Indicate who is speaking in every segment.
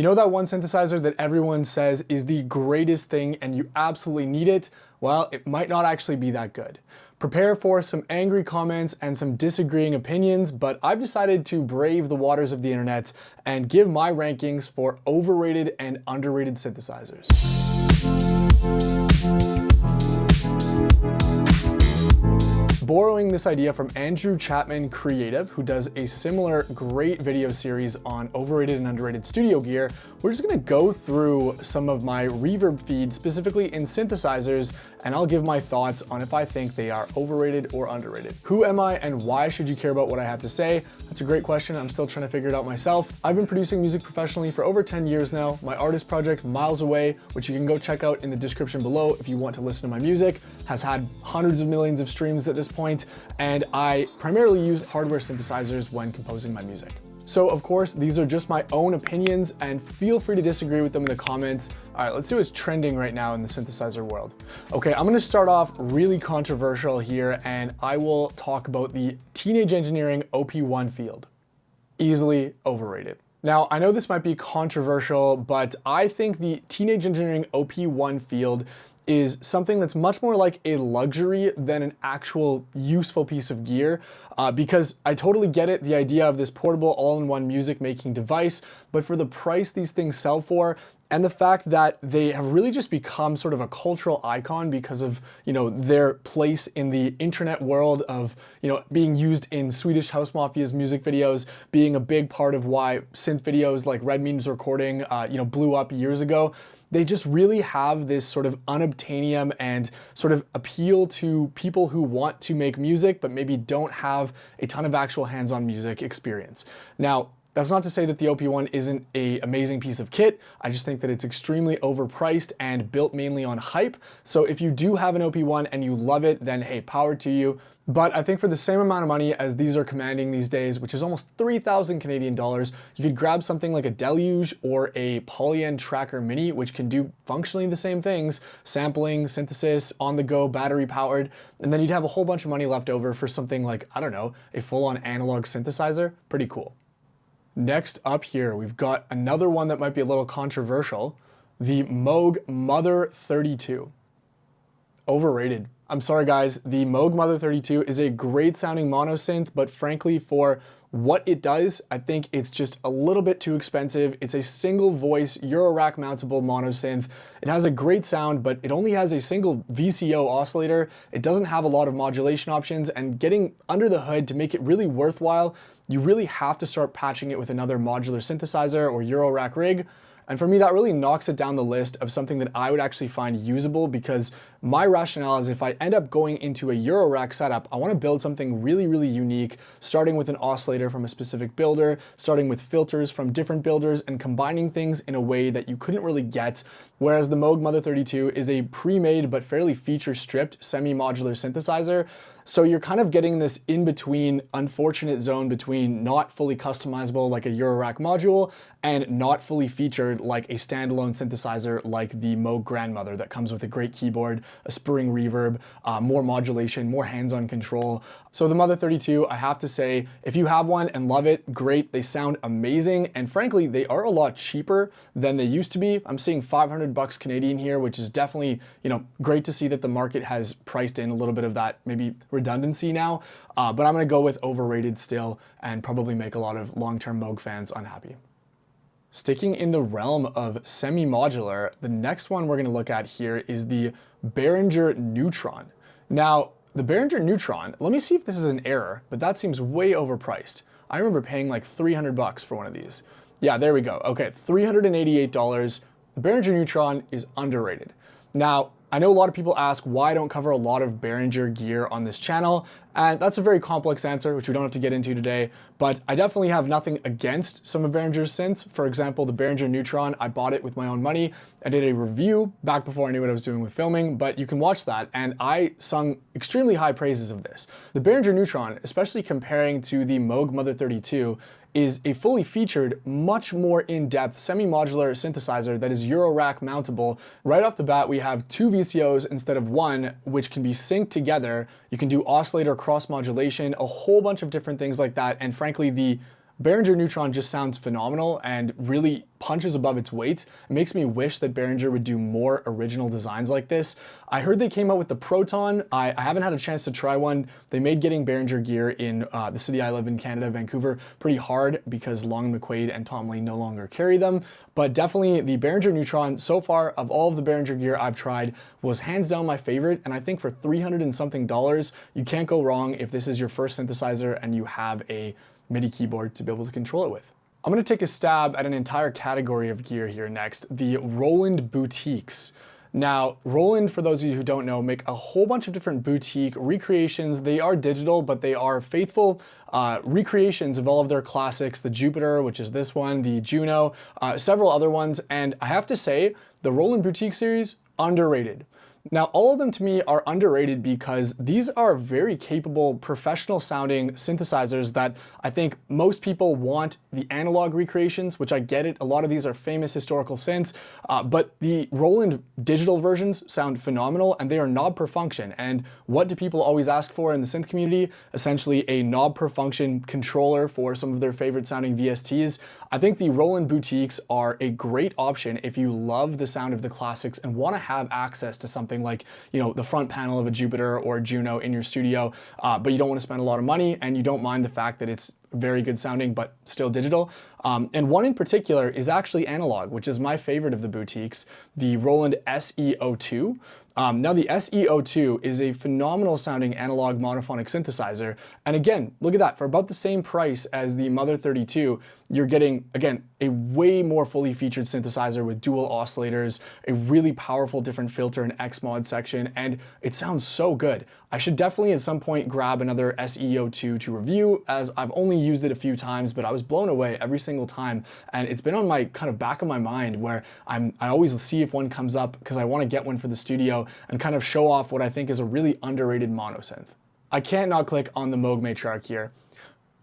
Speaker 1: You know that one synthesizer that everyone says is the greatest thing and you absolutely need it? Well, it might not actually be that good. Prepare for some angry comments and some disagreeing opinions, but I've decided to brave the waters of the internet and give my rankings for overrated and underrated synthesizers. Borrowing this idea from AndrewChapmanCreative, who does a similar great video series on overrated and underrated studio gear, we're just gonna go through some of my reverb feeds, specifically in synthesizers, and I'll give my thoughts on if I think they are overrated or underrated. Who am I and why should you care about what I have to say? That's a great question. I'm still trying to figure it out myself. I've been producing music professionally for over 10 years now. My artist project, Miles Away, which you can go check out in the description below if you want to listen to my music, has had hundreds of millions of streams at this point, and I primarily use hardware synthesizers when composing my music. So of course, these are just my own opinions and feel free to disagree with them in the comments. All right, let's see what's trending right now in the synthesizer world. Okay, I'm gonna start off really controversial here and I will talk about the Teenage Engineering OP1 field. Easily overrated. Now, I know this might be controversial, but I think the Teenage Engineering OP1 field is something that's much more like a luxury than an actual useful piece of gear, because I totally get it, the idea of this portable all-in-one music making device, but for the price these things sell for, and the fact that they have really just become sort of a cultural icon because of, their place in the internet world of, being used in Swedish House Mafia's music videos, being a big part of why synth videos like Red Memes Recording, blew up years ago. They just really have this sort of unobtainium and sort of appeal to people who want to make music, but maybe don't have a ton of actual hands-on music experience. Now, that's not to say that the OP1 isn't an amazing piece of kit. I just think that it's extremely overpriced and built mainly on hype. So if you do have an OP1 and you love it, then hey, power to you. But I think for the same amount of money as these are commanding these days, which is almost 3,000 Canadian dollars, you could grab something like a Deluge or a Polyend Tracker Mini, which can do functionally the same things, sampling, synthesis, on the go, battery powered, and then you'd have a whole bunch of money left over for something like, I don't know, a full-on analog synthesizer. Pretty cool. Next up here, we've got another one that might be a little controversial, the Moog Mother 32. Overrated. I'm sorry guys, the Moog Mother 32 is a great sounding mono synth, but frankly for what it does, I think it's just a little bit too expensive. It's a single voice Eurorack mountable mono synth. It has a great sound, but it only has a single VCO oscillator. It doesn't have a lot of modulation options, and getting under the hood to make it really worthwhile, you really have to start patching it with another modular synthesizer or Eurorack rig. And for me, that really knocks it down the list of something that I would actually find usable, because my rationale is if I end up going into a Eurorack setup, I want to build something really, really unique, starting with an oscillator from a specific builder, starting with filters from different builders, and combining things in a way that you couldn't really get. Whereas the Moog Mother 32 is a pre-made but fairly feature-stripped semi-modular synthesizer. So you're kind of getting this in-between unfortunate zone between not fully customizable like a Eurorack module and not fully featured like a standalone synthesizer like the Moog Grandmother that comes with a great keyboard, a spring reverb, more modulation, more hands-on control. So the Mother 32, I have to say, if you have one and love it, great. They sound amazing, and frankly, they are a lot cheaper than they used to be. I'm seeing 500 bucks Canadian here, which is definitely, great to see that the market has priced in a little bit of that maybe redundancy now, but I'm gonna go with overrated still and probably make a lot of long-term Moog fans unhappy. Sticking in the realm of semi-modular, the next one we're gonna look at here is the Behringer Neutron. Now, the Behringer Neutron, let me see if this is an error, but that seems way overpriced. I remember paying like 300 bucks for one of these. Yeah, there we go. Okay, $388. The Behringer Neutron is underrated. Now, I know a lot of people ask why I don't cover a lot of Behringer gear on this channel, and that's a very complex answer, which we don't have to get into today, but I definitely have nothing against some of Behringer's synths. For example, the Behringer Neutron, I bought it with my own money. I did a review back before I knew what I was doing with filming, but you can watch that, and I sung extremely high praises of this. The Behringer Neutron, especially comparing to the Moog Mother 32, is a fully featured, much more in-depth semi-modular synthesizer that is Eurorack mountable. Right off the bat, we have two VCOs instead of one, which can be synced together. You can do oscillator cross-modulation, a whole bunch of different things like that, and frankly, the Behringer Neutron just sounds phenomenal and really punches above its weight. It makes me wish that Behringer would do more original designs like this. I heard they came out with the Proton. I haven't had a chance to try one. They made getting Behringer gear in the city I live in, Canada, Vancouver, pretty hard because Long & McQuaid and Tom Lee no longer carry them. But definitely the Behringer Neutron, so far of all of the Behringer gear I've tried, was hands down my favorite. And I think for $300 and something, you can't go wrong if this is your first synthesizer and you have a MIDI keyboard to be able to control it with. I'm going to take a stab at an entire category of gear here next, the Roland boutiques. Now, Roland, for those of you who don't know, make a whole bunch of different boutique recreations. They are digital, but they are faithful recreations of all of their classics, the Jupiter, which is this one, the Juno, several other ones. And I have to say, the Roland Boutique series, underrated. Now, all of them to me are underrated because these are very capable, professional sounding synthesizers that I think most people want the analog recreations, which I get it. A lot of these are famous historical synths, but the Roland digital versions sound phenomenal and they are knob per function. And what do people always ask for in the synth community? Essentially a knob per function controller for some of their favorite sounding VSTs. I think the Roland boutiques are a great option if you love the sound of the classics and want to have access to something like, you know, the front panel of a Jupiter or Juno in your studio, but you don't want to spend a lot of money and you don't mind the fact that it's very good sounding, but still digital. And one in particular is actually analog, which is my favorite of the boutiques, the Roland SE02. Now the SE02 is a phenomenal sounding analog monophonic synthesizer. And again, look at that, for about the same price as the Mother 32, you're getting, again, a way more fully featured synthesizer with dual oscillators, a really powerful different filter and X-Mod section, and it sounds so good. I should definitely at some point grab another SE02 to review, as I've only used it a few times, but I was blown away every single time. And it's been on my kind of back of my mind where I always see if one comes up because I want to get one for the studio and kind of show off what I think is a really underrated mono synth. I can't not click on the Moog Matriarch here.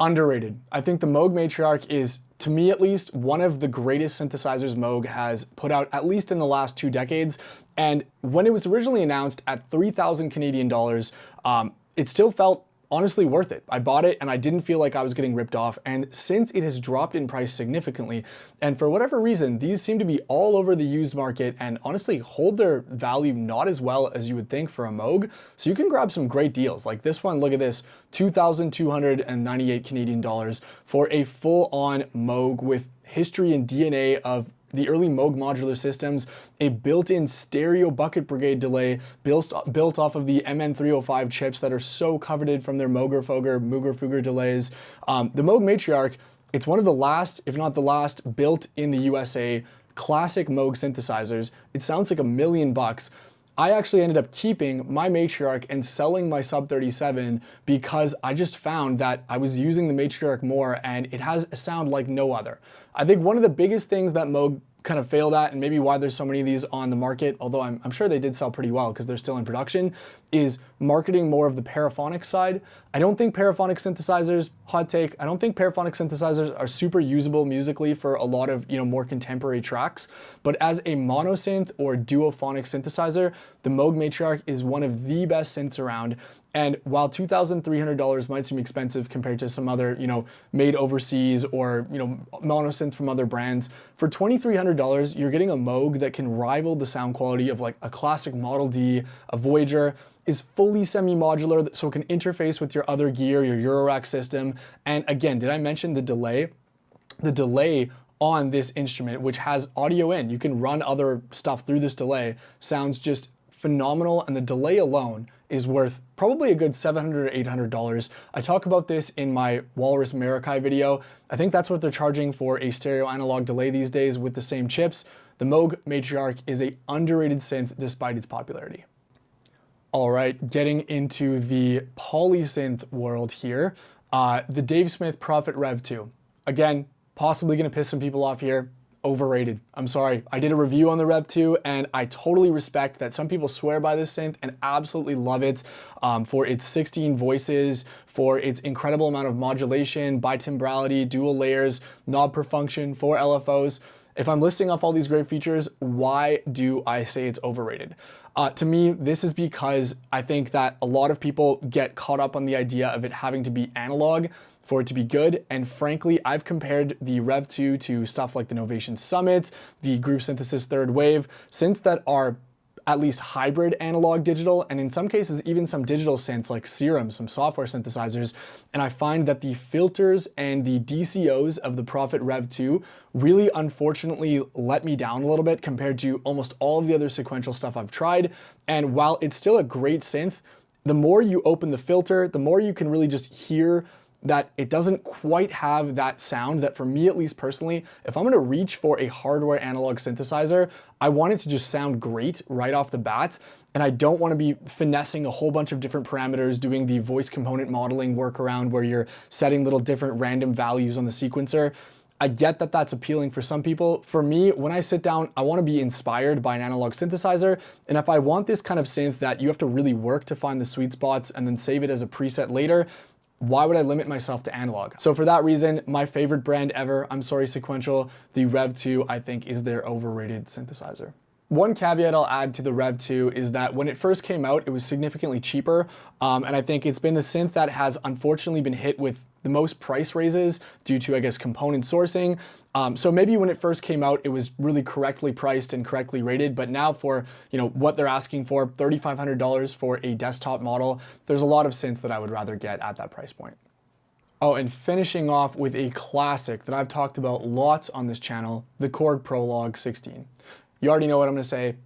Speaker 1: Underrated. I think the Moog Matriarch is, to me at least, one of the greatest synthesizers Moog has put out, at least in the last 2 decades. And when it was originally announced at 3,000 Canadian dollars, it still felt honestly worth it. I bought it and I didn't feel like I was getting ripped off. And since it has dropped in price significantly, and for whatever reason, these seem to be all over the used market and honestly hold their value not as well as you would think for a Moog. So you can grab some great deals. Like this one, look at this, 2,298 Canadian dollars for a full-on Moog with history and DNA of the early Moog modular systems, a built-in stereo bucket brigade delay built off of the MN305 chips that are so coveted from their Mooger Fugger delays. The Moog Matriarch, it's one of the last, if not the last, built in the USA classic Moog synthesizers. It sounds like $1 million. I actually ended up keeping my Matriarch and selling my Sub 37 because I just found that I was using the Matriarch more and it has a sound like no other. I think one of the biggest things that Moog kind of failed at, and maybe why there's so many of these on the market, although I'm sure they did sell pretty well because they're still in production, is marketing more of the paraphonic side. I don't think paraphonic synthesizers, hot take, I don't think paraphonic synthesizers are super usable musically for a lot of, more contemporary tracks, but as a monosynth or duophonic synthesizer, the Moog Matriarch is one of the best synths around. And while $2,300 might seem expensive compared to some other, made overseas or, monosynths from other brands, for $2,300, you're getting a Moog that can rival the sound quality of like a classic Model D, a Voyager, is fully semi-modular, so it can interface with your other gear, your Eurorack system. And again, did I mention the delay? The delay on this instrument, which has audio in, you can run other stuff through this delay, sounds just phenomenal, and the delay alone is worth probably a good $700 or $800. I talk about this in my Walrus Marikai video. I think that's what they're charging for a stereo analog delay these days with the same chips. The Moog Matriarch is a underrated synth despite its popularity. All right, getting into the polysynth world here. The Dave Smith Prophet Rev 2. Again, possibly gonna piss some people off here. Overrated. I'm sorry. I did a review on the Rev 2 and I totally respect that some people swear by this synth and absolutely love it for its 16 voices, for its incredible amount of modulation, bitimbrality, dual layers, knob per function, 4 LFOs. If I'm listing off all these great features, why do I say it's overrated? To me, this is because I think that a lot of people get caught up on the idea of it having to be analog. for it to be good. And frankly, I've compared the Rev 2 to stuff like the Novation Summit, the Group Synthesis Third Wave, synths that are at least hybrid analog digital, and in some cases even some digital synths like Serum, some software synthesizers. And I find that the filters and the DCOs of the Prophet Rev 2 really unfortunately let me down a little bit compared to almost all of the other sequential stuff I've tried. And while it's still a great synth, the more you open the filter, the more you can really just hear that it doesn't quite have that sound that, for me at least personally, if I'm gonna reach for a hardware analog synthesizer, I want it to just sound great right off the bat. And I don't wanna be finessing a whole bunch of different parameters, doing the voice component modeling workaround where you're setting little different random values on the sequencer. I get that that's appealing for some people. For me, when I sit down, I wanna be inspired by an analog synthesizer. And if I want this kind of synth that you have to really work to find the sweet spots and then save it as a preset later, why would I limit myself to analog? So for that reason, my favorite brand ever, I'm sorry Sequential, the Rev 2 I think is their overrated synthesizer. One caveat I'll add to the Rev 2 is that when it first came out, it was significantly cheaper. And I think it's been the synth that has unfortunately been hit with the most price raises due to, I guess, component sourcing. So maybe when it first came out, it was really correctly priced and correctly rated, but now for, what they're asking for, $3,500 for a desktop model, there's a lot of synths that I would rather get at that price point. Oh, and finishing off with a classic that I've talked about lots on this channel, the Korg Prologue 16. You already know what I'm gonna say,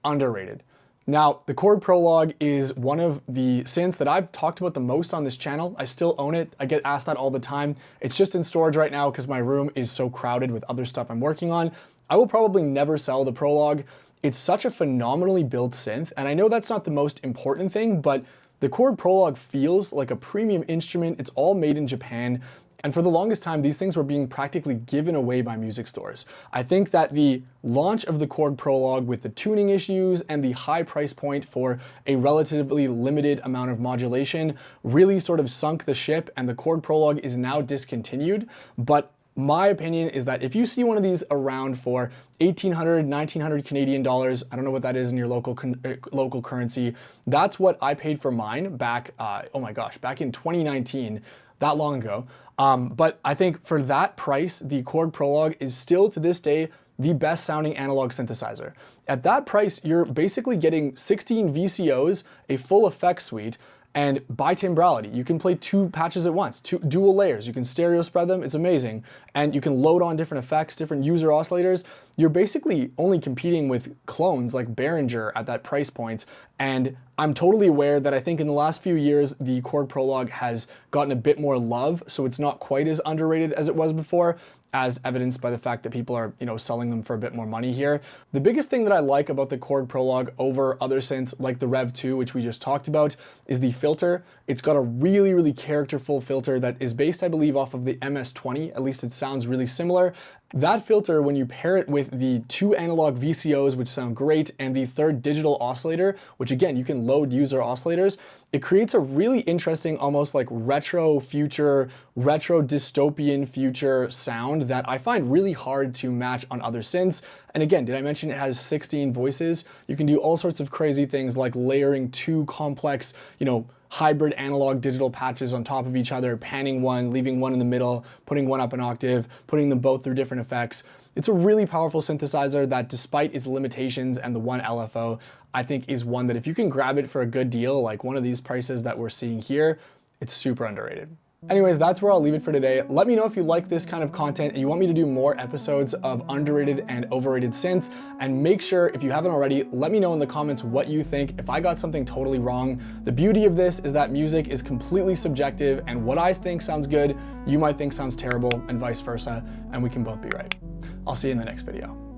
Speaker 1: underrated. Now, the Korg Prologue is one of the synths that I've talked about the most on this channel. I still own it. I get asked that all the time. It's just in storage right now because my room is so crowded with other stuff I'm working on. I will probably never sell the Prologue. It's such a phenomenally built synth, and I know that's not the most important thing, but the Korg Prologue feels like a premium instrument. It's all made in Japan. And for the longest time, these things were being practically given away by music stores. I think that the launch of the Korg Prologue with the tuning issues and the high price point for a relatively limited amount of modulation really sort of sunk the ship, and the Korg Prologue is now discontinued. But my opinion is that if you see one of these around for 1,800, 1,900 Canadian dollars, I don't know what that is in your local currency, that's what I paid for mine back, back in 2019, that long ago. But I think for that price, the Korg Prologue is still to this day the best sounding analog synthesizer. At that price, you're basically getting 16 VCOs, a full effects suite, and bitimbrality. You can play 2 patches at once, 2 dual layers. You can stereo spread them, it's amazing. And you can load on different effects, different user oscillators. You're basically only competing with clones like Behringer at that price point. And I'm totally aware that I think in the last few years, the Korg Prologue has gotten a bit more love, so it's not quite as underrated as it was before, as evidenced by the fact that people are, selling them for a bit more money here. The biggest thing that I like about the Korg Prologue over other synths like the Rev 2, which we just talked about, is the filter. It's got a really, really characterful filter that is based, I believe, off of the MS-20. At least it sounds really similar. That filter, when you pair it with the 2 analog VCOs, which sound great, and the 3rd digital oscillator, which again, you can load user oscillators, it creates a really interesting, almost like retro future, retro dystopian future sound that I find really hard to match on other synths. And again, did I mention it has 16 voices? You can do all sorts of crazy things like layering 2 complex, hybrid analog digital patches on top of each other, panning one, leaving one in the middle, putting one up an octave, putting them both through different effects. It's a really powerful synthesizer that, despite its limitations and the one LFO, I think is one that if you can grab it for a good deal, like one of these prices that we're seeing here, it's super underrated. Anyways, that's where I'll leave it for today. Let me know if you like this kind of content and you want me to do more episodes of underrated and overrated synths. And make sure, if you haven't already, let me know in the comments what you think if I got something totally wrong. The beauty of this is that music is completely subjective, and what I think sounds good, you might think sounds terrible, and vice versa, and we can both be right. I'll see you in the next video.